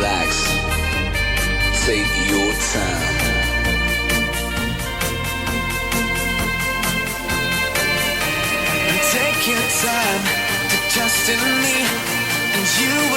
relax. Take your time. And take your time to trust in me, and you